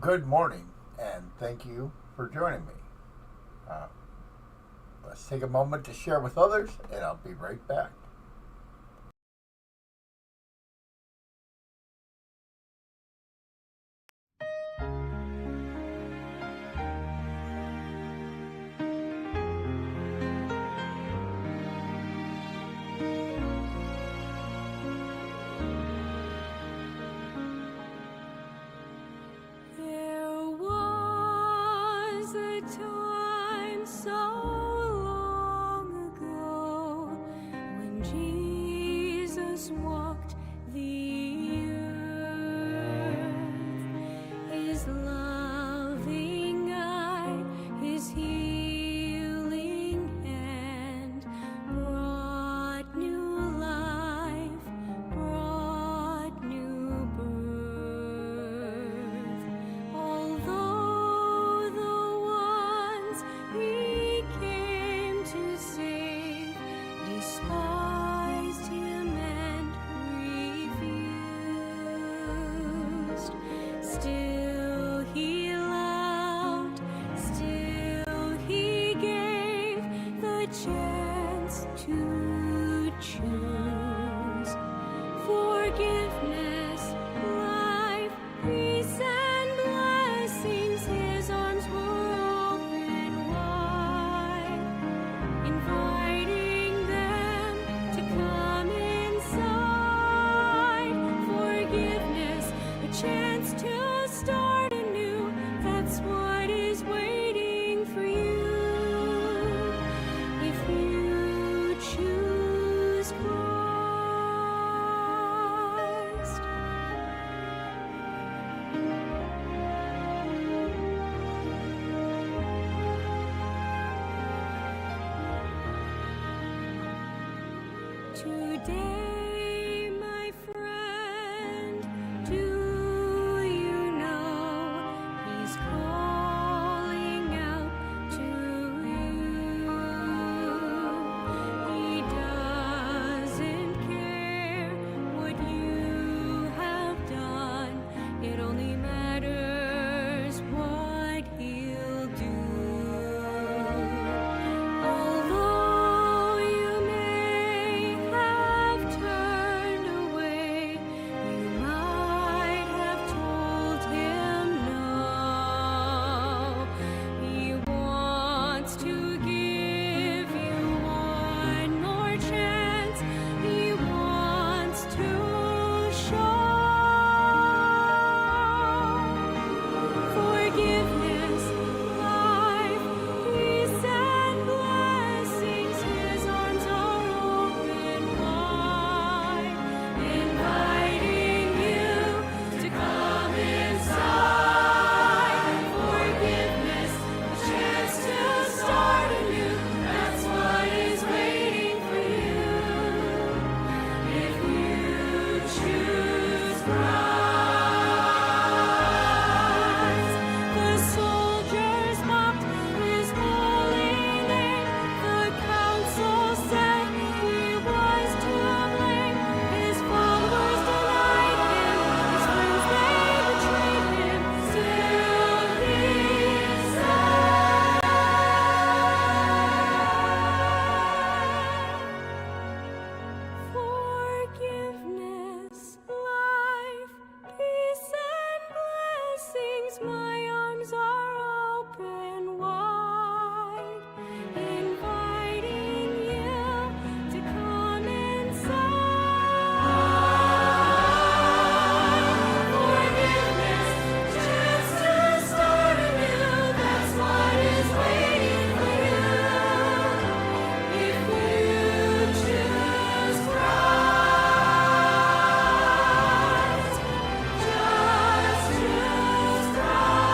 Good morning, and thank you for joining me. Uh, let's take a moment to share with others, and I'll be right back. There was a time so long ago when Jesus walked the earth. His loving eye, his healing hand brought new life, brought new birth. Although the ones he came to save despised him and refused, still he loved, still he gave the chance to choose forgiveness, life, peace, and blessings. His arms were open wide, inviting them to come inside. Forgiveness, a chance to start anew. That's what is waiting for you if you choose Christ. Today, my friend, do you know he's calling out to you? He doesn't care what you have done. It only matters what he'll do. Although you may have turned away, you might have told him no. He wants to give you one more chance. He wants to show forgiveness, life, peace, and blessings. His arms are open wide, inviting you to come inside. Forgiveness, a chance to start anew. That's what is waiting for you if you choose Christ. The soldiers mocked his holy name. The council said he was to blame. His followers denied him. His friends, they betrayed him. Still he said, forgiveness, life, peace, and blessings. My arms are open wide, inviting you to come inside. Forgiveness, chance to start anew. That's what is waiting for you if you choose Christ. Just choose Christ.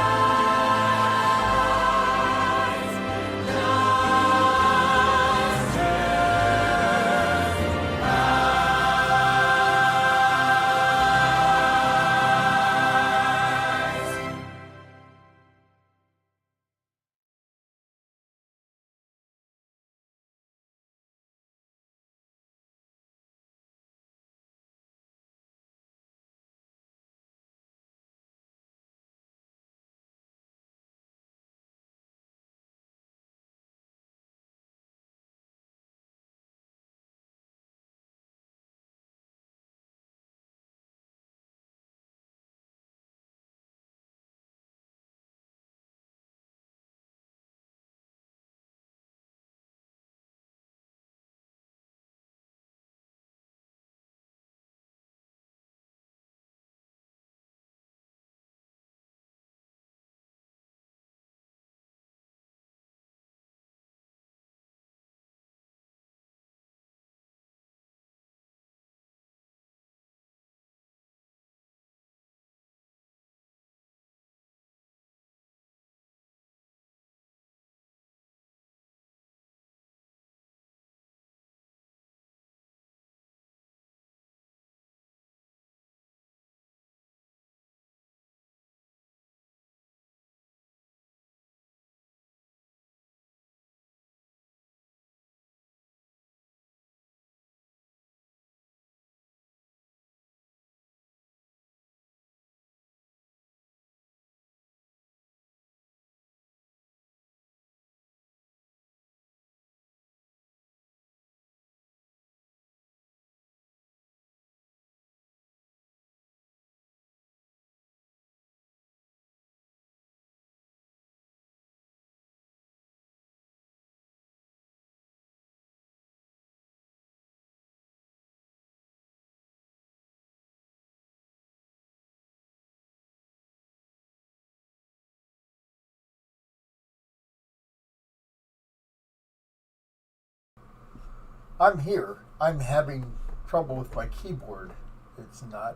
I'm here. I'm having trouble with my keyboard. It's not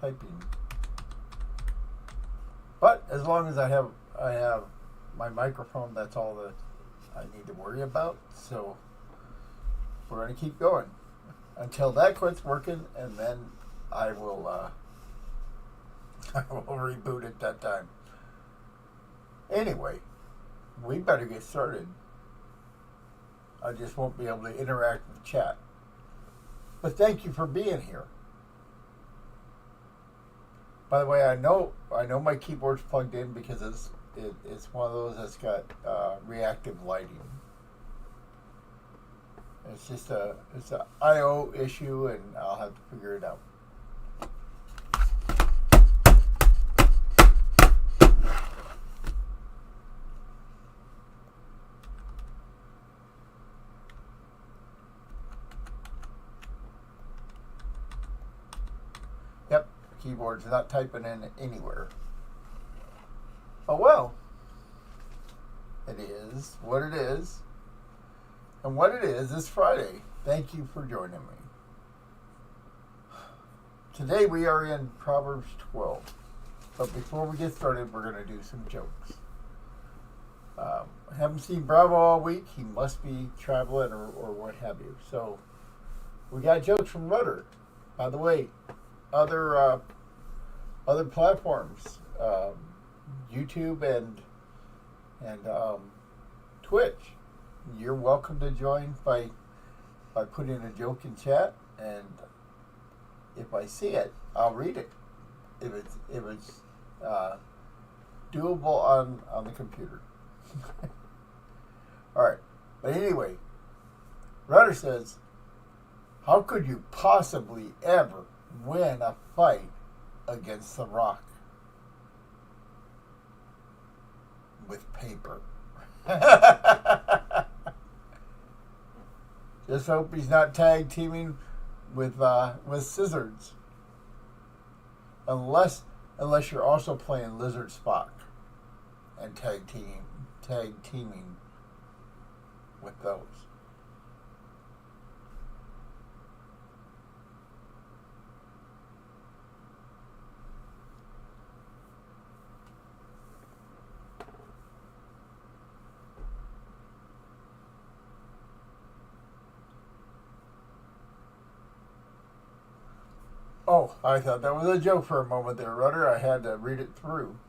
typing. But as long as I have my microphone, that's all that I need to worry about. So we're going to keep going until that quits working, and then I will I will reboot at that time. Anyway, we better get started. I just won't be able to interact with chat. But thank you for being here. By the way, I know my keyboard's plugged in because it's one of those that's got reactive lighting. It's just a I/O issue, and I'll have to figure it out. Yep, keyboard's not typing in anywhere. Oh well. It is what it is. And what it is Friday. Thank you for joining me. Today we are in Proverbs 12. But before we get started, we're going to do some jokes. I haven't seen Bravo all week. He must be traveling or what have you. So we got jokes from Rudder. By the way, other platforms, YouTube and Twitch. You're welcome to join by putting a joke in chat, and if I see it, I'll read it. If it's doable on the computer. All right, but anyway, Rudder says, "How could you possibly ever win a fight against the Rock with paper?" Just hope he's not tag teaming with Scissors, unless you're also playing Lizard Spock and tag teaming with those. Oh, I thought that was a joke for a moment there, Rudder. I had to read it through.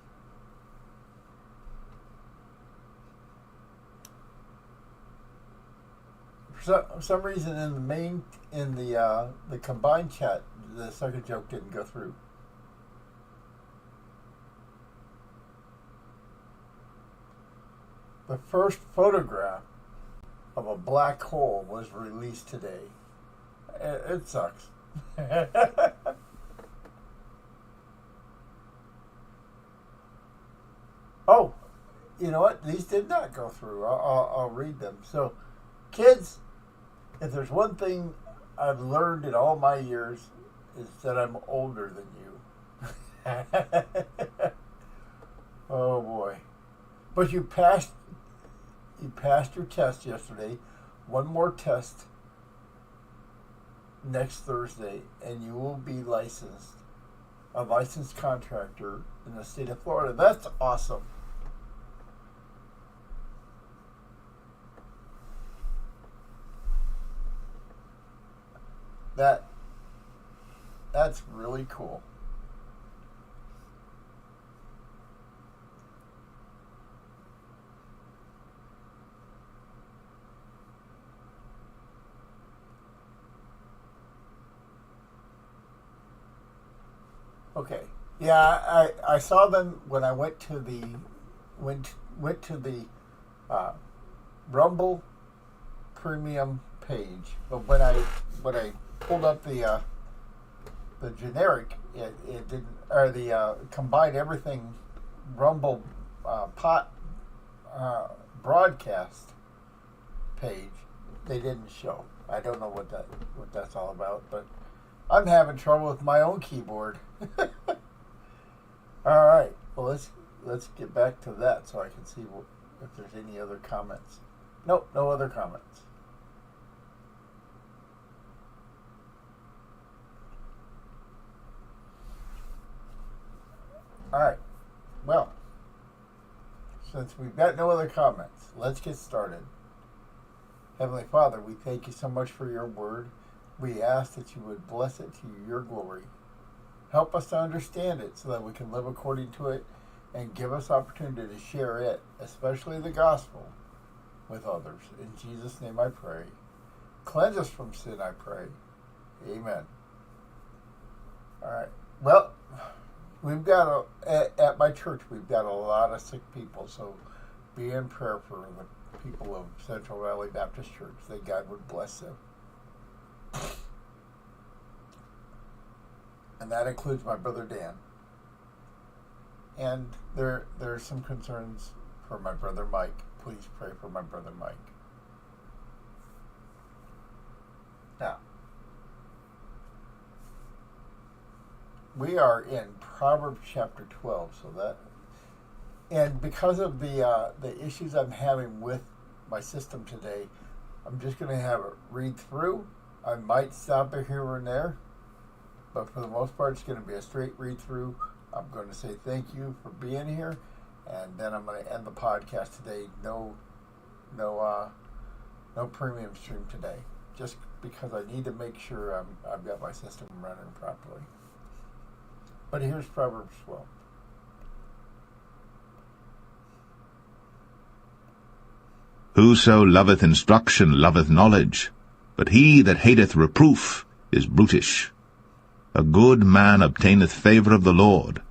For some reason, in the combined chat, the second joke didn't go through. The first photograph of a black hole was released today. It sucks. Oh, you know what? These did not go through. I'll read them. So, kids, if there's one thing I've learned in all my years, is that I'm older than you. Oh boy! But you passed your test yesterday. One more test next Thursday, and you will be a licensed contractor in the state of Florida. That's awesome. That's really cool. Okay. Yeah, I saw them when I went to the Rumble Premium page, but when I pulled up the generic, it didn't, or the combined everything Rumble broadcast page, they didn't show. I don't know what that's all about, but I'm having trouble with my own keyboard. All right. Well, let's get back to that so I can see if there's any other comments. Nope, no other comments. All right. Well, since we've got no other comments, let's get started. Heavenly Father, we thank you so much for your word. We ask that you would bless it to your glory. Help us to understand it so that we can live according to it, and give us opportunity to share it, especially the gospel, with others. In Jesus' name I pray. Cleanse us from sin, I pray. Amen. All right. Well, we've got at my church, we've got a lot of sick people, so be in prayer for the people of Central Valley Baptist Church, that God would bless them. And that includes my brother Dan. And there's some concerns for my brother Mike. Please pray for my brother Mike. Now, we are in Proverbs chapter 12, and because of the issues I'm having with my system today, I'm just going to have it read through. I might stop it here and there, but for the most part, it's going to be a straight read through. I'm going to say thank you for being here, and then I'm going to end the podcast today. No premium stream today, just because I need to make sure I've got my system running properly. But here's Proverbs 12. Whoso loveth instruction loveth knowledge, but he that hateth reproof is brutish. A good man obtaineth favour of the Lord,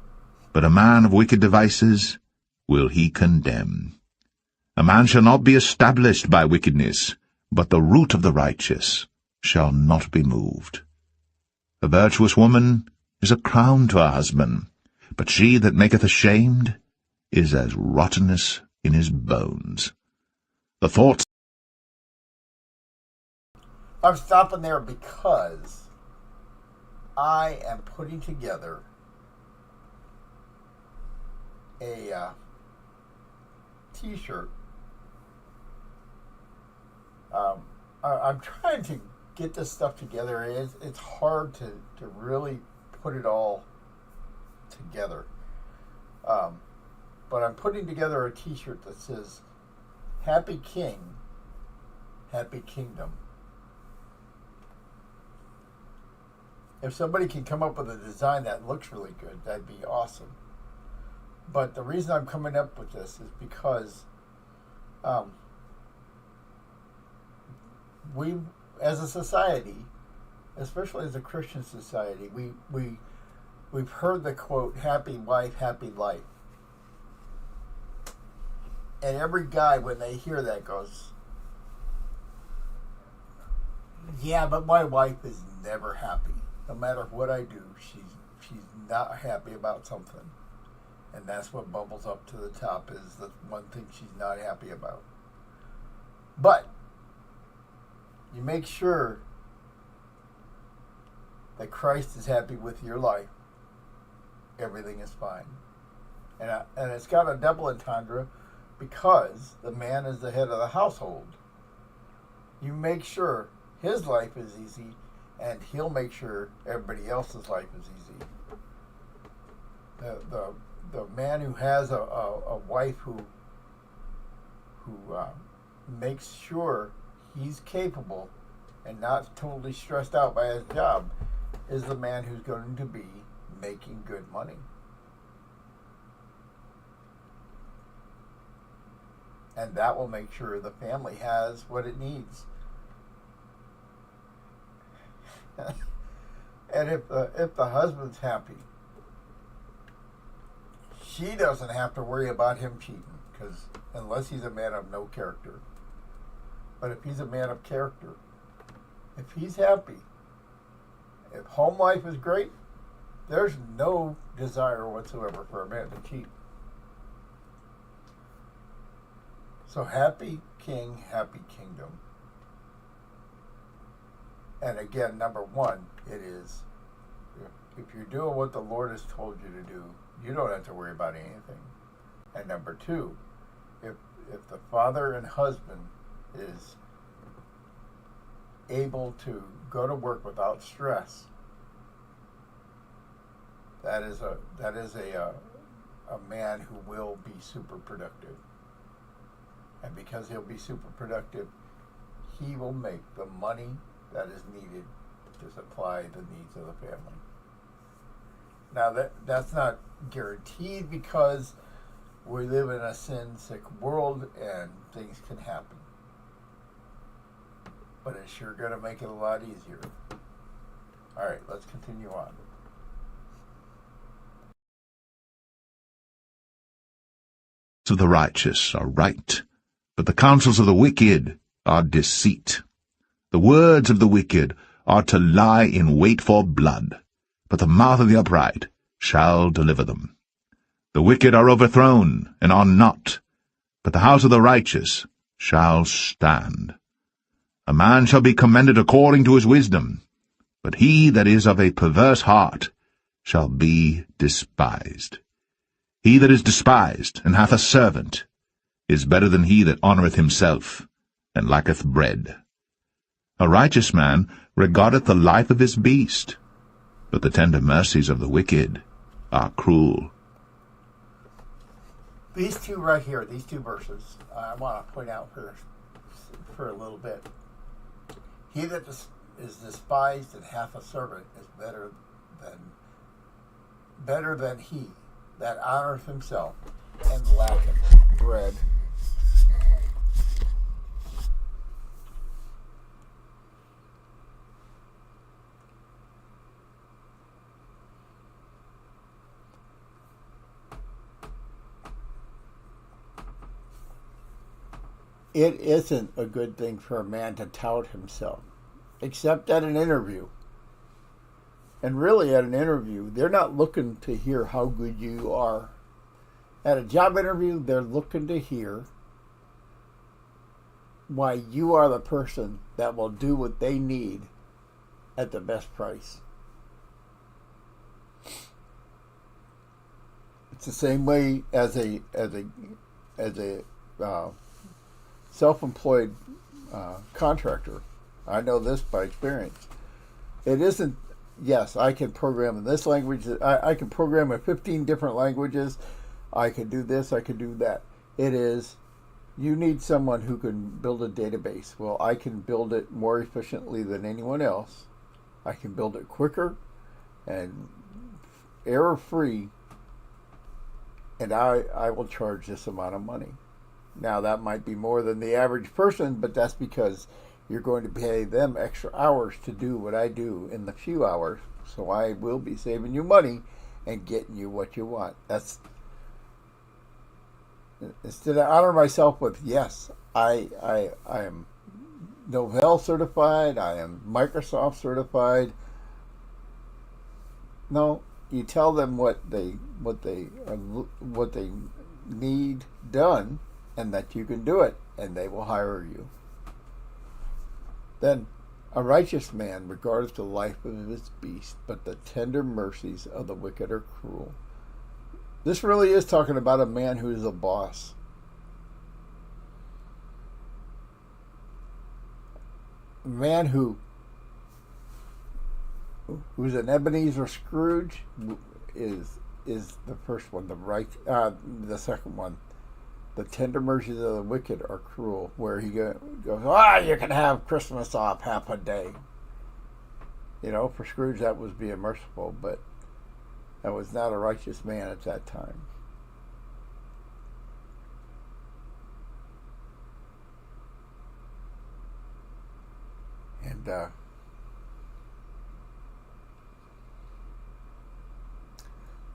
but a man of wicked devices will he condemn. A man shall not be established by wickedness, but the root of the righteous shall not be moved. A virtuous woman is a crown to her husband, but she that maketh ashamed is as rottenness in his bones. The thoughts. I'm stopping there because I am putting together a t-shirt. I'm trying to get this stuff together. It's hard to really put it all together. But I'm putting together a t-shirt that says, Happy King, Happy Kingdom. If somebody can come up with a design that looks really good, that'd be awesome. But the reason I'm coming up with this is because we, as a society, especially as a Christian society, we've heard the quote, happy wife, happy life. And every guy, when they hear that, goes, yeah, but my wife is never happy. No matter what I do, she's not happy about something. And that's what bubbles up to the top, is the one thing she's not happy about. But you make sure that Christ is happy with your life, everything is fine. And it's got a double entendre, because the man is the head of the household. You make sure his life is easy, and he'll make sure everybody else's life is easy. The man who has a wife who makes sure he's capable and not totally stressed out by his job is the man who's going to be making good money. And that will make sure the family has what it needs. And if the husband's happy, she doesn't have to worry about him cheating, because unless he's a man of no character. But if he's a man of character, if he's happy, if home life is great, there's no desire whatsoever for a man to cheat. So happy king, happy kingdom. And again, number one, it is, if you're doing what the Lord has told you to do, you don't have to worry about anything. And number two, if the father and husband is able to go to work without stress, that is a a man who will be super productive. And because he'll be super productive, he will make the money that is needed to supply the needs of the family. Now that's not guaranteed because we live in a sin-sick world and things can happen. But it's sure going to make it a lot easier. All right, let's continue on. Of the righteous are right, but the counsels of the wicked are deceit. The words of the wicked are to lie in wait for blood, but the mouth of the upright shall deliver them. The wicked are overthrown and are not, but the house of the righteous shall stand. A man shall be commended according to his wisdom, but he that is of a perverse heart shall be despised. He that is despised and hath a servant is better than he that honoureth himself and lacketh bread. A righteous man regardeth the life of his beast, but the tender mercies of the wicked are cruel. These two right here, these two verses, I want to point out for a little bit. He that is despised and hath a servant is better than he that honoreth himself and lacketh bread. It isn't a good thing for a man to tout himself, except at an interview. And really, at an interview, they're not looking to hear how good you are. At a job interview, they're looking to hear why you are the person that will do what they need at the best price. It's the same way as a self-employed contractor. I know this by experience. It isn't, yes, I can program in this language. I can program in 15 different languages. I can do this, I can do that. It is, you need someone who can build a database. Well, I can build it more efficiently than anyone else. I can build it quicker and error-free, and I will charge this amount of money. Now, that might be more than the average person, but that's because you're going to pay them extra hours to do what I do in the few hours. So I will be saving you money and getting you what you want. That's, instead of honor myself with, yes, I am Novell certified, I am Microsoft certified. No, you tell them what they need done, and that you can do it, and they will hire you. Then, a righteous man regardeth the life of his beast, but the tender mercies of the wicked are cruel. This really is talking about a man who is a boss. A man who's an Ebenezer Scrooge is the first one. The second one. The tender mercies of the wicked are cruel, where he goes, you can have Christmas off half a day. You know, for Scrooge that was being merciful, but that was not a righteous man at that time. And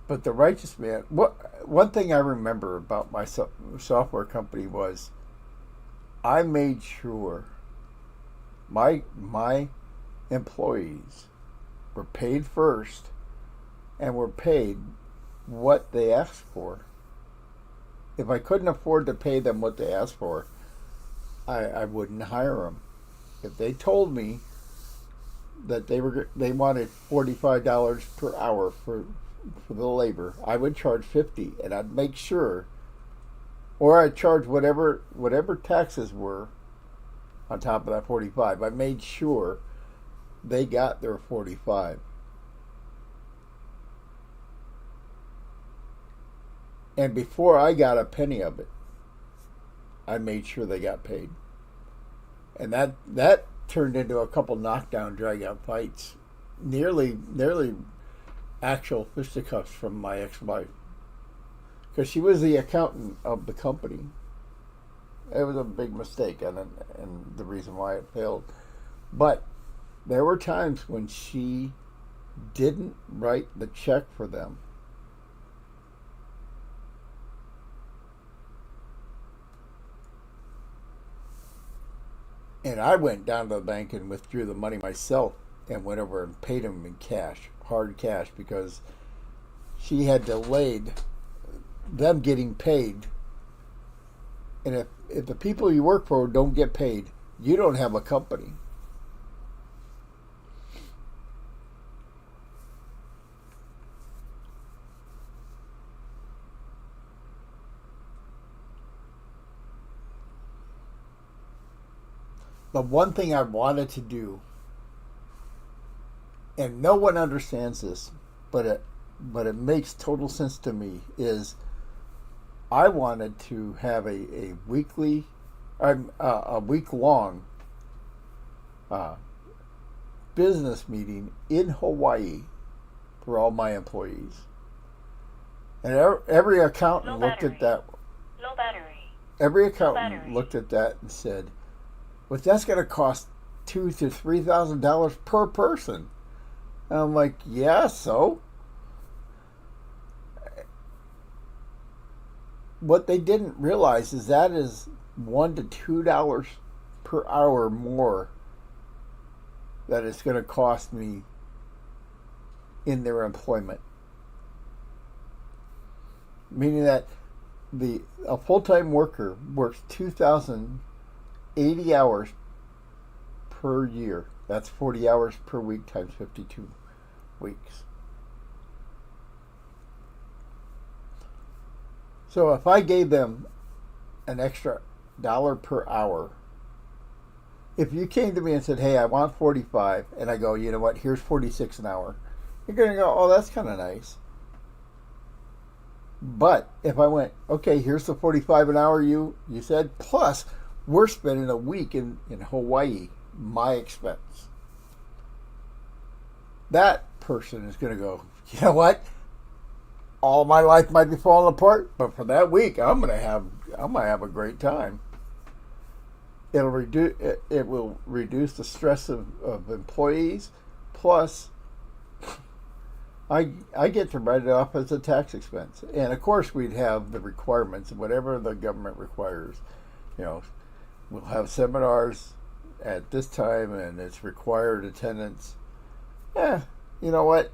but the righteous man, one thing I remember about my software company was I made sure my employees were paid first and were paid what they asked for. If I couldn't afford to pay them what they asked for, I wouldn't hire them. If they told me that they wanted $45 per hour for the labor, I would charge $50, and I'd make sure, or I'd charge whatever taxes were on top of that $45. I made sure they got their $45. And before I got a penny of it, I made sure they got paid. And that turned into a couple knockdown, drag-out fights, nearly actual fisticuffs from my ex-wife, because she was the accountant of the company. It was a big mistake, and the reason why it failed. But there were times when she didn't write the check for them. And I went down to the bank and withdrew the money myself and went over and paid them in cash, hard cash, because she had delayed them getting paid. And if the people you work for don't get paid, you don't have a company. But one thing I wanted to do, and no one understands this, but it makes total sense to me, is I wanted to have a weekly, a week-long business meeting in Hawaii for all my employees. And every accountant looked at that. Low battery. Every accountant looked at that and said, "Well, that's going to cost $2,000 to $3,000 per person." And I'm like, "Yeah, so." What they didn't realize is that is $1 to $2 per hour more that it's going to cost me in their employment. Meaning that a full-time worker works 2,080 hours per year. That's 40 hours per week times 52 weeks. So if I gave them an extra $1 per hour, if you came to me and said, "Hey, I want 45, and I go, "You know what, here's 46 an hour," you're going to go, "Oh, that's kind of nice." But if I went, "Okay, here's the 45 an hour you said, plus we're spending a week in Hawaii, my expense," that person is going to go, "You know what? All my life might be falling apart, but for that week, I'm gonna have a great time." It will reduce the stress of employees. Plus, I get to write it off as a tax expense, and of course we'd have the requirements, whatever the government requires. We'll have seminars at this time, and it's required attendance. You know what?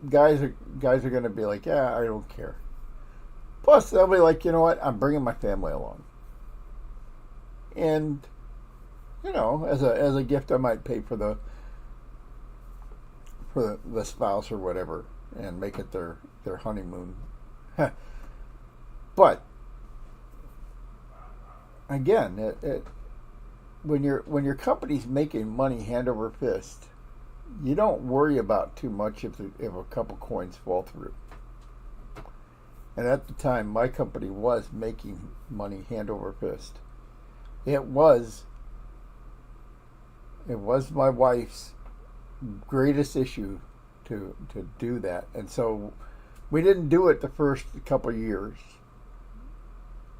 Guys are going to be like, "Yeah, I don't care." Plus, they'll be like, "You know what? I'm bringing my family along." And, as a gift, I might pay for the spouse or whatever and make it their honeymoon. But again, when your company's making money hand over fist, you don't worry about too much if a couple coins fall through. And at the time, my company was making money hand over fist. It was my wife's greatest issue to do that. And so we didn't do it the first couple years.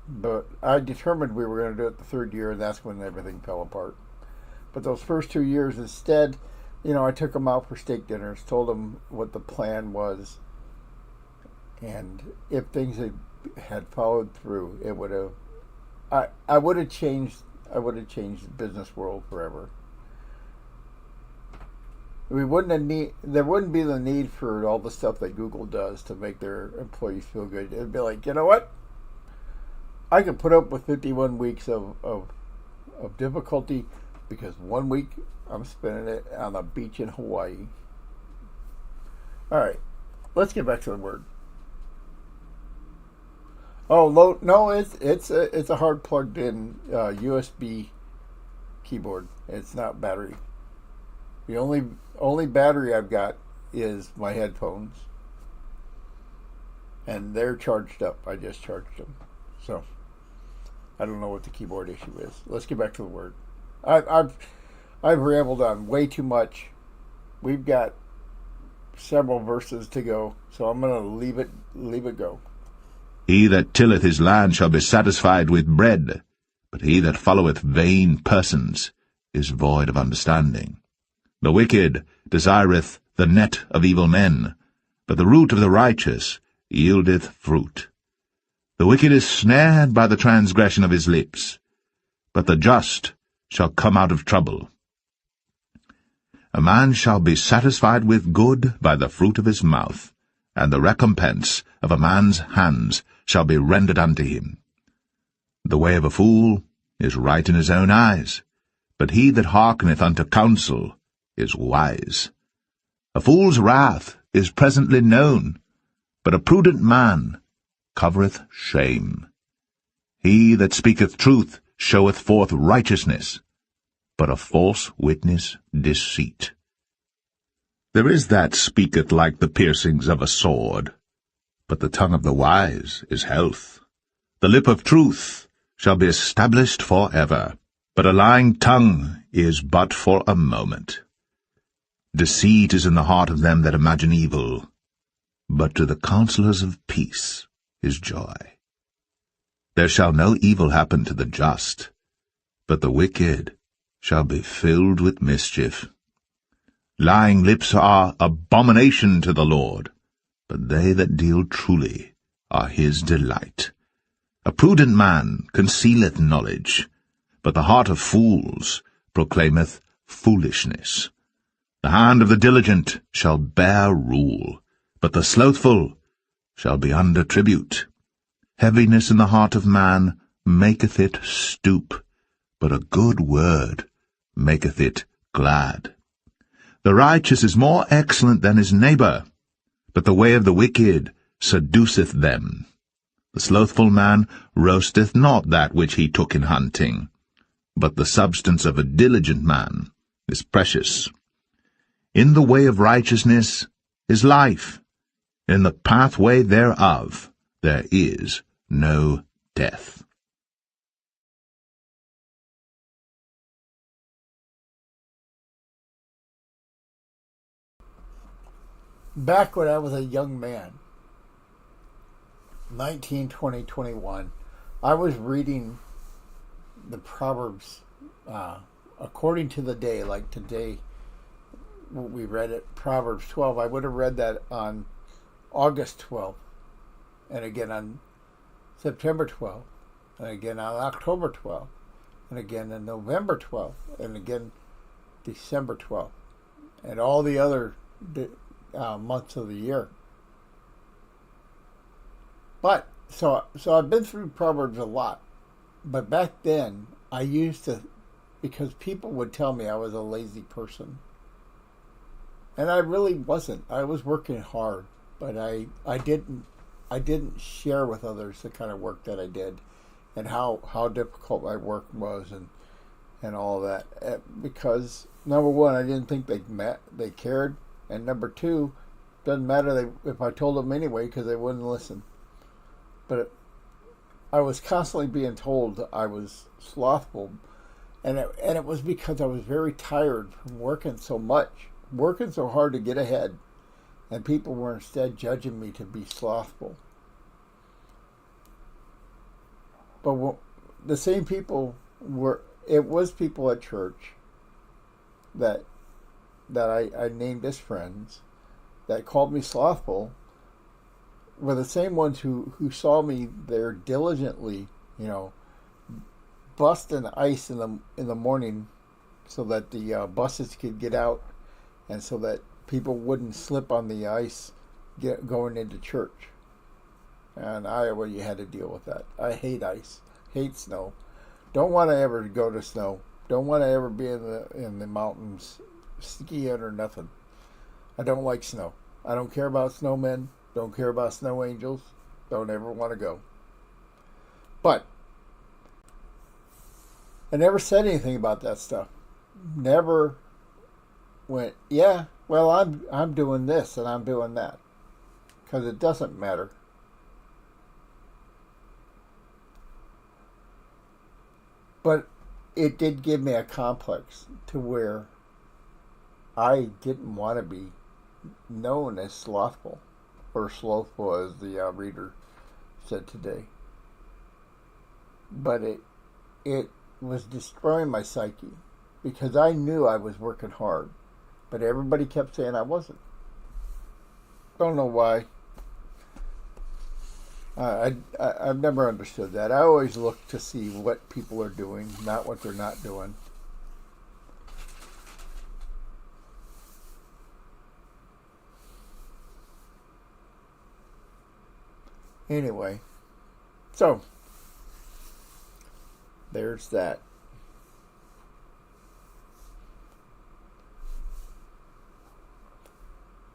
But I determined we were going to do it the third year, and that's when everything fell apart. But those first 2 years, instead, I took them out for steak dinners, told them what the plan was, and if things had followed through, it would have. I would have changed. I would have changed the business world forever. There wouldn't be the need for all the stuff that Google does to make their employees feel good. It'd be like, "You know what? I can put up with 51 weeks of difficulty because 1 week I'm spending it on a beach in Hawaii." All right, let's get back to the word. Oh, no, it's a hard plugged in USB keyboard. It's not battery. The only battery I've got is my headphones. and they're charged up. I just charged them. So I don't know what the keyboard issue is. Let's get back to the word. I've rambled on way too much. We've got several verses to go, so I'm going to leave it go. He that tilleth his land shall be satisfied with bread, but he that followeth vain persons is void of understanding. The wicked desireth the net of evil men, but the root of the righteous yieldeth fruit. The wicked is snared by the transgression of his lips, but the just shall come out of trouble. A man shall be satisfied with good by the fruit of his mouth, and the recompense of a man's hands shall be rendered unto him. The way of a fool is right in his own eyes, but he that hearkeneth unto counsel is wise. A fool's wrath is presently known, but a prudent man covereth shame. He that speaketh truth showeth forth righteousness, but a false witness deceit. There is that speaketh like the piercings of a sword, but the tongue of the wise is health. The lip of truth shall be established for ever, but a lying tongue is but for a moment. Deceit is in the heart of them that imagine evil, but to the counselors of peace is joy. There shall no evil happen to the just, but the wicked shall be filled with mischief. Lying lips are abomination to the Lord, but they that deal truly are his delight. A prudent man concealeth knowledge, but the heart of fools proclaimeth foolishness. The hand of the diligent shall bear rule, but the slothful shall be under tribute. Heaviness in the heart of man maketh it stoop, but a good word maketh it glad. The righteous is more excellent than his neighbor, but the way of the wicked seduceth them. The slothful man roasteth not that which he took in hunting, but the substance of a diligent man is precious. In the way of righteousness is life, in the pathway thereof there is no death. Back when I was a young man, 19, 20, 21, I was reading the Proverbs according to the day, like today we read it, Proverbs 12. I would have read that on August 12th, and again on September 12th, and again on October 12th, and again on November 12th, and again December 12th, and all the other months of the year. But so I've been through Proverbs a lot, but back then I used to, because people would tell me I was a lazy person, and I really wasn't. I was working hard, but I didn't share with others the kind of work that I did, and how difficult my work was, and all of that. Because number one, I didn't think they cared. And number two, doesn't matter if I told them anyway, because they wouldn't listen. But I was constantly being told I was slothful, and it was because I was very tired from working so much, working so hard to get ahead, and people were instead judging me to be slothful. But the same people it was people at church that I named as friends that called me slothful were the same ones who saw me there diligently, busting ice in the morning so that the buses could get out and so that people wouldn't slip on the ice going into church. And you had to deal with that. I hate ice, hate snow. Don't want to ever go to snow. Don't want to ever be in the mountains skiing or nothing. I don't like snow. I don't care about snowmen. Don't care about snow angels. Don't ever want to go. But I never said anything about that stuff. Never went, yeah, well, I'm doing this and I'm doing that. Because it doesn't matter. But it did give me a complex to where I didn't want to be known as slothful, or slothful as the reader said today. But it was destroying my psyche because I knew I was working hard, but everybody kept saying I wasn't. Don't know why. I've never understood that. I always look to see what people are doing, not what they're not doing. Anyway, so there's that.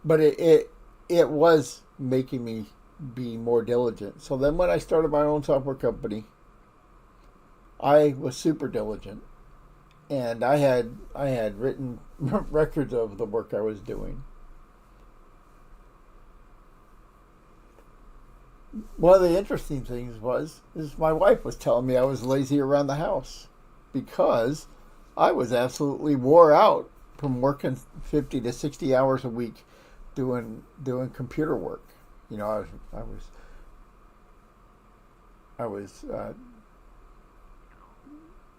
But it was making me be more diligent. So then when I started my own software company, I was super diligent. And I had written records of the work I was doing. One of the interesting things is my wife was telling me I was lazy around the house because I was absolutely wore out from working 50 to 60 hours a week doing computer work. You know, I was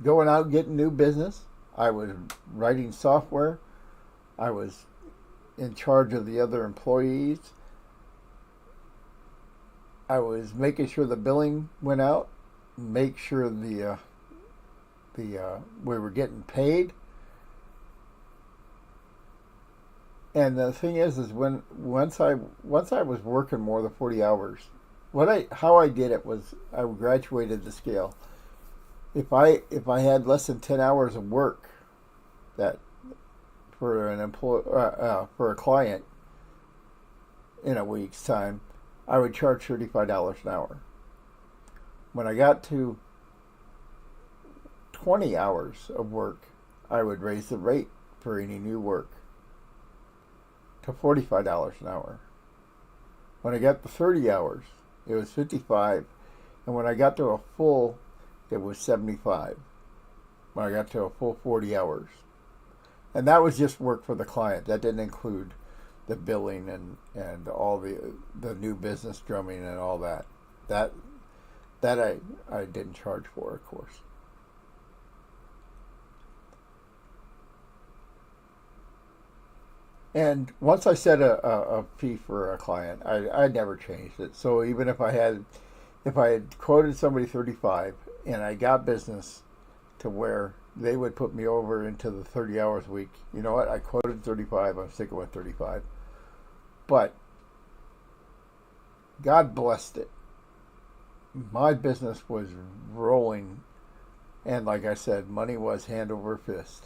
going out getting new business. I was writing software. I was in charge of the other employees. I was making sure the billing went out, make sure we were getting paid. And the thing is once I was working more than 40 hours, how I did it was I graduated the scale. If I had less than 10 hours of work that for for a client in a week's time, I would charge $35 an hour. When I got to 20 hours of work, I would raise the rate for any new work to $45 an hour. When I got to 30 hours, it was $55, and when I got to a full, it was $75. When I got to a full 40 hours. And that was just work for the client. That didn't include the billing and all the new business drumming and all that. That I didn't charge for, of course. And once I set a fee for a client, I never changed it. So even if I had quoted somebody 35 and I got business to where they would put me over into the 30 hours a week, you know what? I quoted 35. I'm sticking with 35. But God blessed it. My business was rolling, and like I said, money was hand over fist.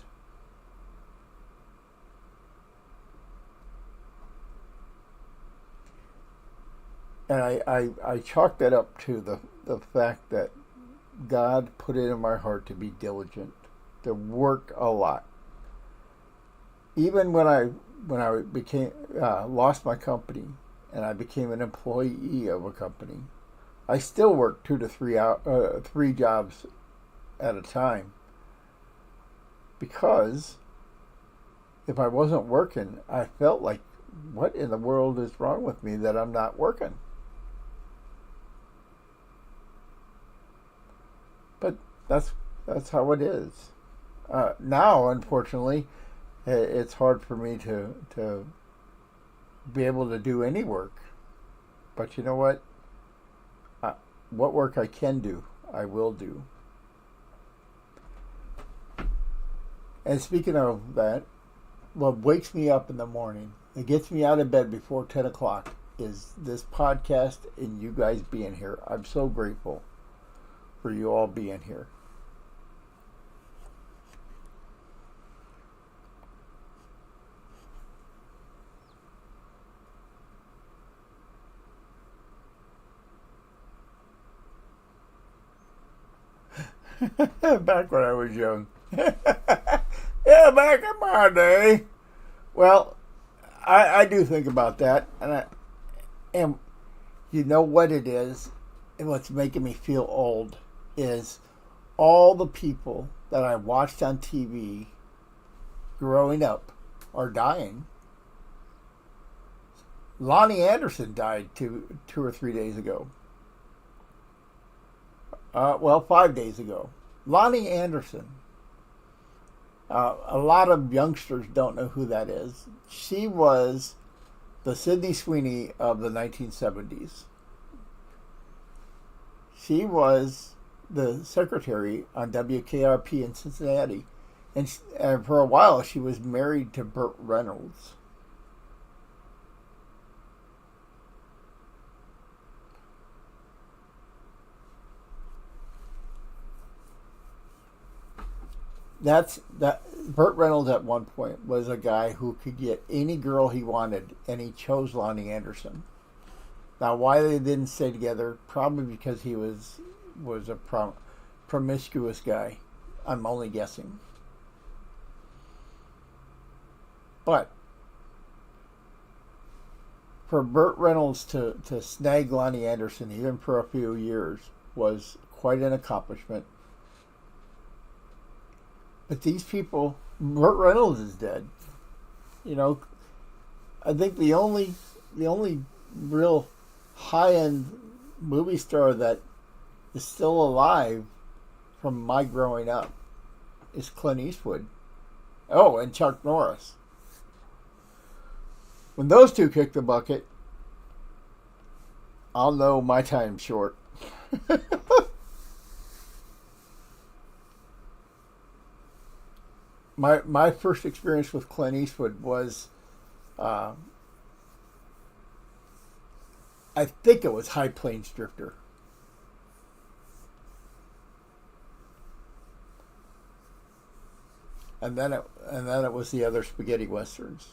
And I chalked that up to the fact that God put it in my heart to be diligent, to work a lot. Even when I became lost my company and I became an employee of a company, I still worked 2 to 3 jobs at a time, because if I wasn't working, I felt like, what in the world is wrong with me that I'm not working? But that's how it is. Now, unfortunately, it's hard for me to be able to do any work. But you know what? What work I can do, I will do. And speaking of that, what wakes me up in the morning, it gets me out of bed before 10 o'clock, is this podcast and you guys being here. I'm so grateful for you all being here. Back when I was young. Yeah, back in my day. Well, I do think about that, and you know what it is, and what's making me feel old is all the people that I watched on TV growing up are dying. Lonnie Anderson died two or 3 days ago. 5 days ago. Lonnie Anderson. A lot of youngsters don't know who that is. She was the Sydney Sweeney of the 1970s. She was the secretary on WKRP in Cincinnati. And for a while, she was married to Burt Reynolds. Burt Reynolds at one point was a guy who could get any girl he wanted, and he chose Lonnie Anderson. Now, why they didn't stay together? Probably because he was a promiscuous guy. I'm only guessing. But for Burt Reynolds to snag Lonnie Anderson, even for a few years, was quite an accomplishment. But these people, Burt Reynolds is dead. You know, I think the only real high-end movie star that is still alive from my growing up is Clint Eastwood. Oh, and Chuck Norris. When those two kick the bucket, I'll know my time's short. My first experience with Clint Eastwood was, I think it was High Plains Drifter. And then it was the other spaghetti westerns.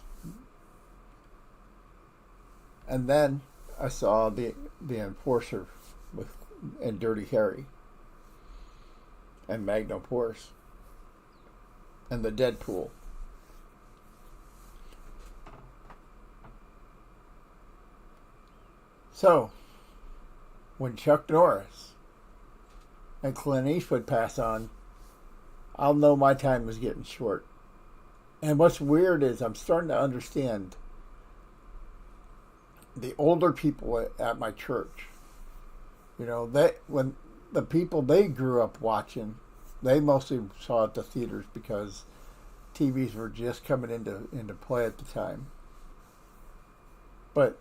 And then I saw the Enforcer and Dirty Harry and Magnum Force and the Deadpool. So, when Chuck Norris and Clint Eastwood pass on, I'll know my time is getting short. And what's weird is I'm starting to understand the older people at my church. You know, when the people they grew up watching, they mostly saw at the theaters because TVs were just coming into play at the time. But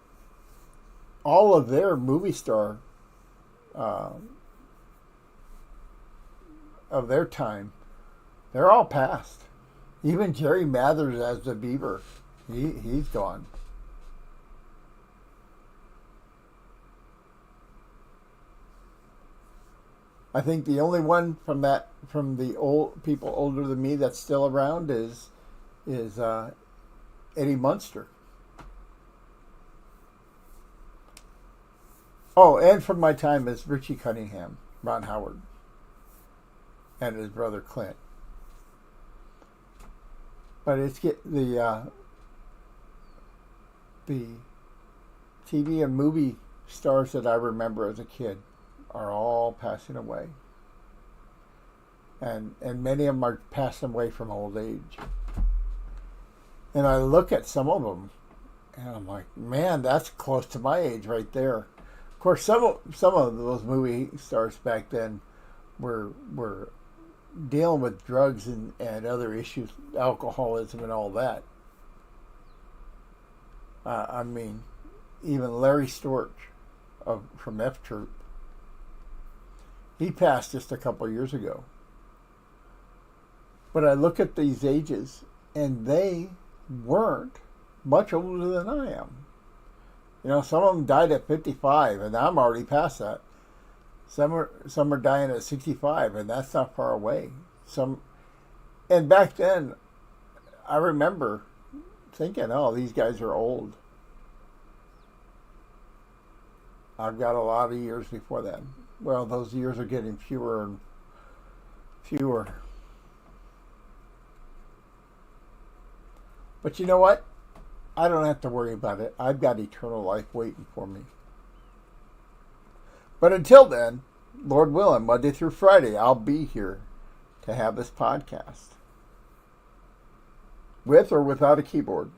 all of their movie star of their time, they're all past. Even Jerry Mathers as the Beaver, he's gone. I think the only one from the old people older than me that's still around is Eddie Munster. Oh, and from my time is Richie Cunningham, Ron Howard, and his brother Clint. But it's the TV and movie stars that I remember as a kid are all passing away. And many of them are passing away from old age. And I look at some of them and I'm like, man, that's close to my age right there. Of course, some of those movie stars back then were dealing with drugs and other issues, alcoholism and all that. I mean, even Larry Storch from F Troop, he passed just a couple years ago. But I look at these ages, and they weren't much older than I am. You know, some of them died at 55, and I'm already past that. Some are dying at 65, and that's not far away. And back then, I remember thinking, oh, these guys are old. I've got a lot of years before then. Well, those years are getting fewer and fewer. But you know what? I don't have to worry about it. I've got eternal life waiting for me. But until then, Lord willing, Monday through Friday, I'll be here to have this podcast. With or without a keyboard.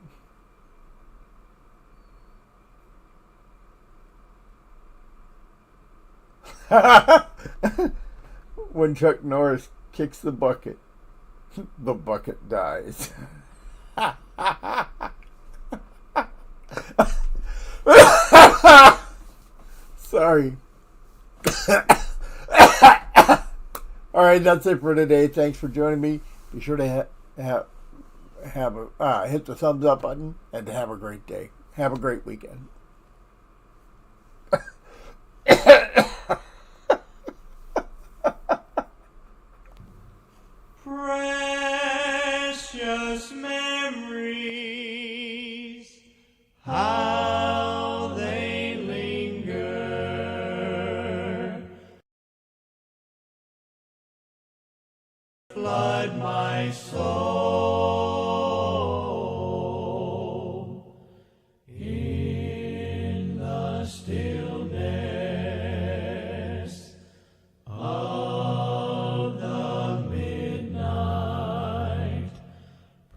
When Chuck Norris kicks the bucket, the bucket dies. Sorry. All right, that's it for today. Thanks for joining me. Be sure to hit the thumbs up button and to have a great day. Have a great weekend. Precious memories, how they linger, flood my soul in the stillness of the midnight.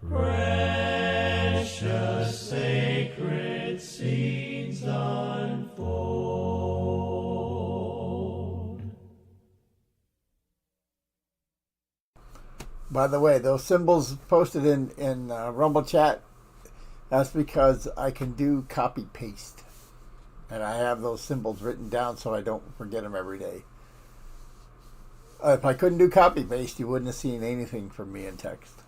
Precious sacred scenes unfold. By the way, those symbols posted in Rumble chat, that's because I can do copy paste. And I have those symbols written down so I don't forget them every day. If I couldn't do copy paste, you wouldn't have seen anything from me in text.